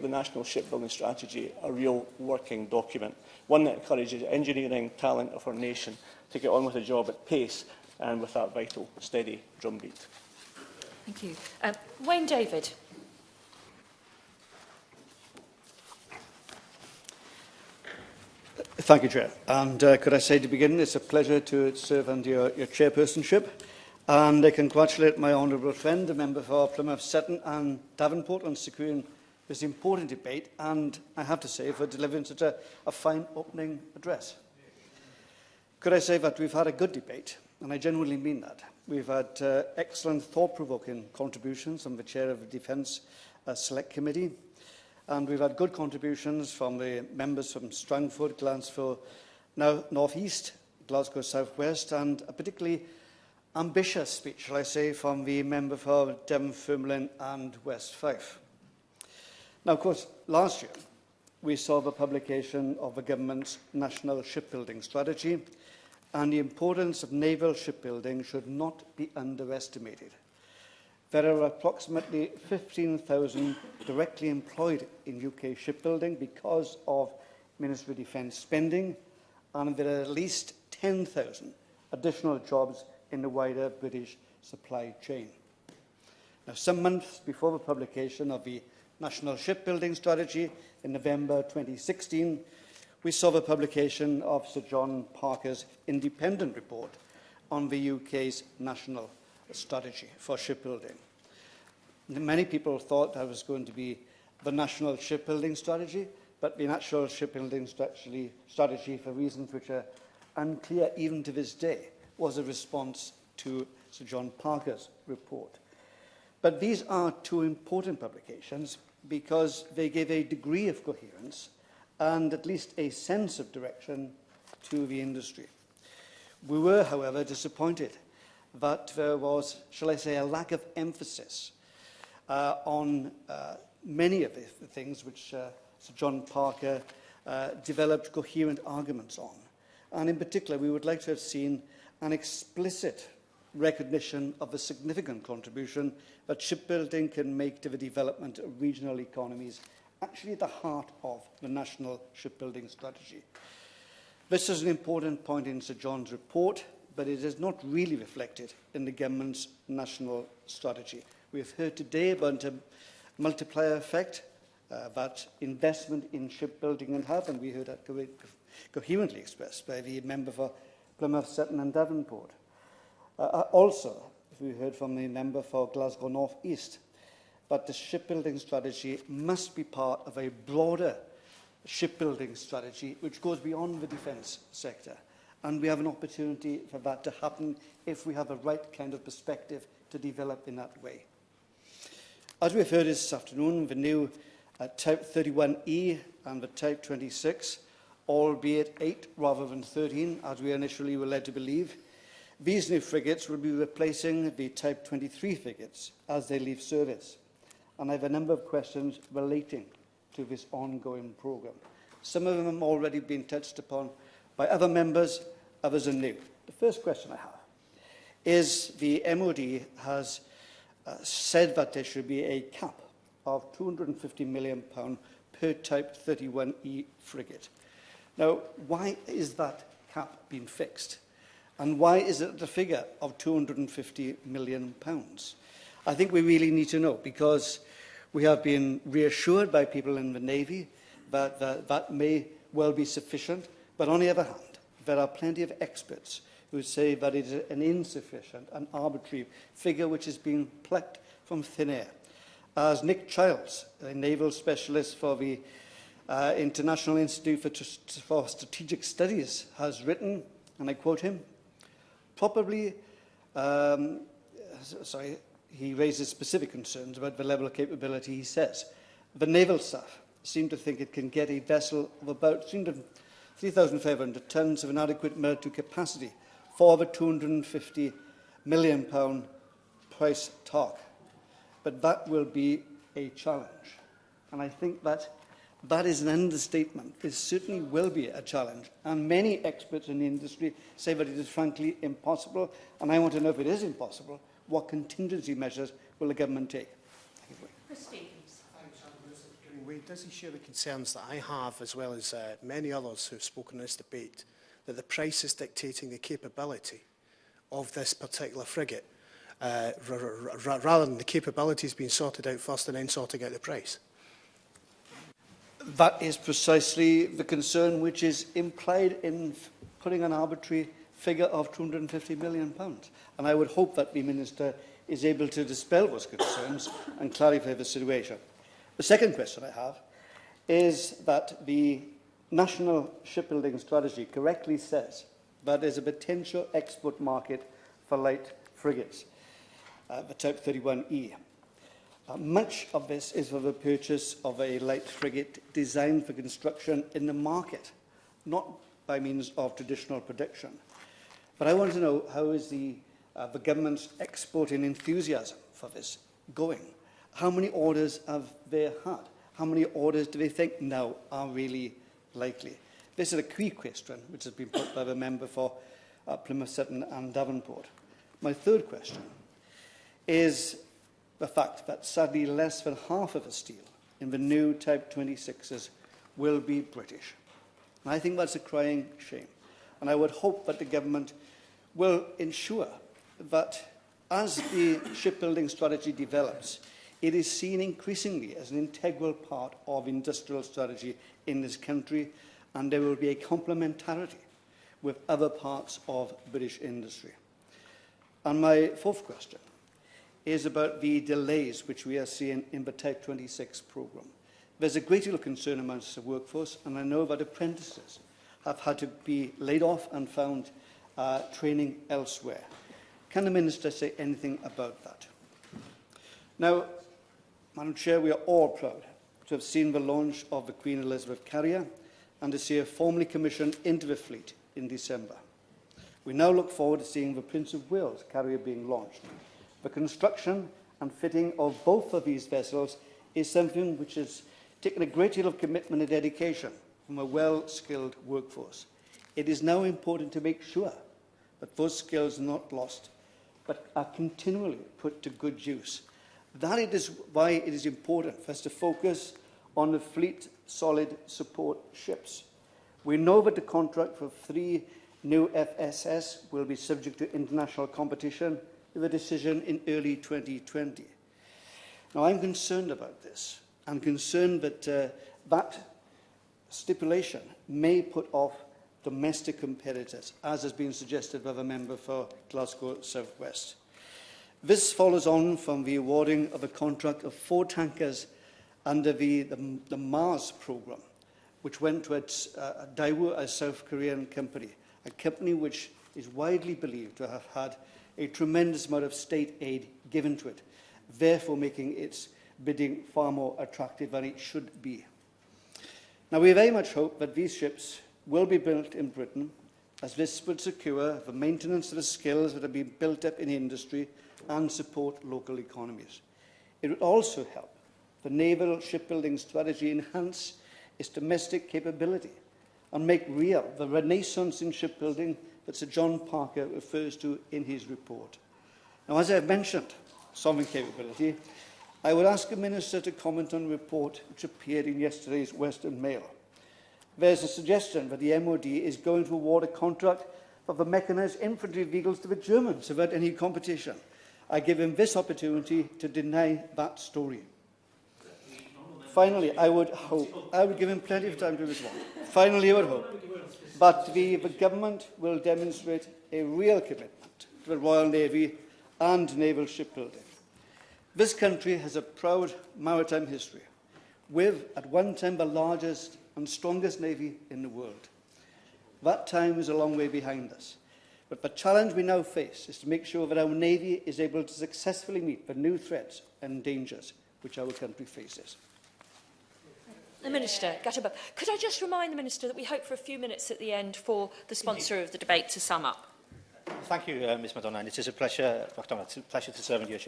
the National Shipbuilding Strategy a real working document, one that encourages engineering talent of our nation to get on with the job at pace and with that vital, steady drumbeat. Thank you. Wayne David. Thank you, Chair. And could I say to begin, it's a pleasure to serve under your chairpersonship. And I congratulate my honourable friend, the member for Plymouth Sutton and Davenport, on securing this important debate, and I have to say, for delivering such a fine opening address. Could I say that we've had a good debate, and I genuinely mean that. We've had excellent, thought-provoking contributions from the Chair of the Defence Select Committee, and we've had good contributions from the members from Strangford, Glasgow North East, Glasgow South West, and a particularly ambitious speech, shall I say, from the member for Dunfermline and West Fife. Now, of course, last year we saw the publication of the government's National Shipbuilding Strategy, and the importance of naval shipbuilding should not be underestimated. There are approximately 15,000 directly employed in UK shipbuilding because of Ministry of Defence spending, and there are at least 10,000 additional jobs in the wider British supply chain. Now, some months before the publication of the National Shipbuilding Strategy in November 2016, we saw the publication of Sir John Parker's independent report on the UK's national strategy for shipbuilding. Many people thought that was going to be the National Shipbuilding Strategy, but the National Shipbuilding Strategy, for reasons which are unclear even to this day, was a response to Sir John Parker's report. But these are two important publications because they give a degree of coherence and at least a sense of direction to the industry. We were, however, disappointed that there was, shall I say, a lack of emphasis on many of the things which Sir John Parker developed coherent arguments on. And in particular, we would like to have seen an explicit recognition of the significant contribution that shipbuilding can make to the development of regional economies, actually at the heart of the National Shipbuilding Strategy. This is an important point in Sir John's report, but it is not really reflected in the government's national strategy. We have heard today about a multiplier effect that investment in shipbuilding can have, and we heard that coherently expressed by the member for Plymouth, Sutton and Davenport. Also, we heard from the member for Glasgow North East, that the shipbuilding strategy must be part of a broader shipbuilding strategy which goes beyond the defence sector. And we have an opportunity for that to happen if we have the right kind of perspective to develop in that way. As we've heard this afternoon, the new Type 31E and the Type 26, albeit 8 rather than 13, as we initially were led to believe, these new frigates will be replacing the Type 23 frigates as they leave service. And I have a number of questions relating to this ongoing programme. Some of them have already been touched upon by other members, others are new. The first question I have is the MOD has said that there should be a cap of £250 million per Type 31E frigate. Now, why is that cap being fixed? And why is it the figure of £250 million? I think we really need to know, because we have been reassured by people in the Navy that that may well be sufficient, but on the other hand, there are plenty of experts who say that it is an insufficient and arbitrary figure which is being plucked from thin air. As Nick Childs, a naval specialist for the International Institute for Strategic Studies, has written, and I quote him, he raises specific concerns about the level of capability. He says, the naval staff seem to think it can get a vessel of about 3,500 tonnes of inadequate military capacity for the £250 million price tag. But that will be a challenge. And I think that is an understatement. This certainly will be a challenge. And many experts in the industry say that it is frankly impossible. And I want to know, if it is impossible, what contingency measures will the government take? Chris Stevens. Thanks, Andrew, for giving way Wade, does he share the concerns that I have, as well as many others who have spoken in this debate, that the price is dictating the capability of this particular frigate, rather than the capabilities being sorted out first and then sorting out the price? That is precisely the concern which is implied in putting an arbitrary figure of £250 million. And I would hope that the Minister is able to dispel those concerns and clarify the situation. The second question I have is that the National Shipbuilding Strategy correctly says that there's a potential export market for light frigates, the Type 31E. Much of this is for the purchase of a light frigate designed for construction in the market, not by means of traditional production. But I want to know, how is the government's exporting enthusiasm for this going? How many orders have they had? How many orders do they think now are really likely? This is a key question which has been put by the member for Plymouth, Sutton and Davenport. My third question is the fact that sadly less than half of the steel in the new Type 26s will be British. And I think that's a crying shame. And I would hope that the government will ensure that as the shipbuilding strategy develops, it is seen increasingly as an integral part of industrial strategy in this country, and there will be a complementarity with other parts of British industry. And my fourth question is about the delays which we are seeing in the Type 26 programme. There's a great deal of concern amongst the workforce, and I know that apprentices have had to be laid off and found training elsewhere. Can the Minister say anything about that? Now, Madam Chair, we are all proud to have seen the launch of the Queen Elizabeth carrier and to see her formally commissioned into the fleet in December. We now look forward to seeing the Prince of Wales carrier being launched. The construction and fitting of both of these vessels is something which has taken a great deal of commitment and dedication from a well-skilled workforce. It is now important to make sure that those skills are not lost, but are continually put to good use. That is why it is important for us to focus on the fleet solid support ships. We know that the contract for 3 new FSS will be subject to international competition with a decision in early 2020. Now, I'm concerned about this. I'm concerned that that stipulation may put off domestic competitors, as has been suggested by the member for Glasgow South West. This follows on from the awarding of a contract of 4 tankers under the Mars programme, which went to Daewoo, a South Korean company, a company which is widely believed to have had a tremendous amount of state aid given to it, therefore making its bidding far more attractive than it should be. Now, we very much hope that these ships will be built in Britain, as this would secure the maintenance of the skills that have been built up in industry and support local economies. It would also help the naval shipbuilding strategy enhance its domestic capability and make real the renaissance in shipbuilding that Sir John Parker refers to in his report. Now, as I have mentioned, sovereign capability, I would ask the Minister to comment on a report which appeared in yesterday's Western Mail. There is a suggestion that the MOD is going to award a contract for the mechanised infantry vehicles to the Germans without any competition. I give him this opportunity to deny that story. Finally, I would give him plenty of time to respond. Finally, I would hope that the government will demonstrate a real commitment to the Royal Navy and naval shipbuilding. This country has a proud maritime history, with, at one time, the largest and strongest navy in the world. That time is a long way behind us. But the challenge we now face is to make sure that our navy is able to successfully meet the new threats and dangers which our country faces. The Minister, Gatterbuck. Could I just remind the Minister that we hope for a few minutes at the end for the sponsor of the debate to sum up? Thank you, Ms McDonagh. It is a pleasure to serve in your chair.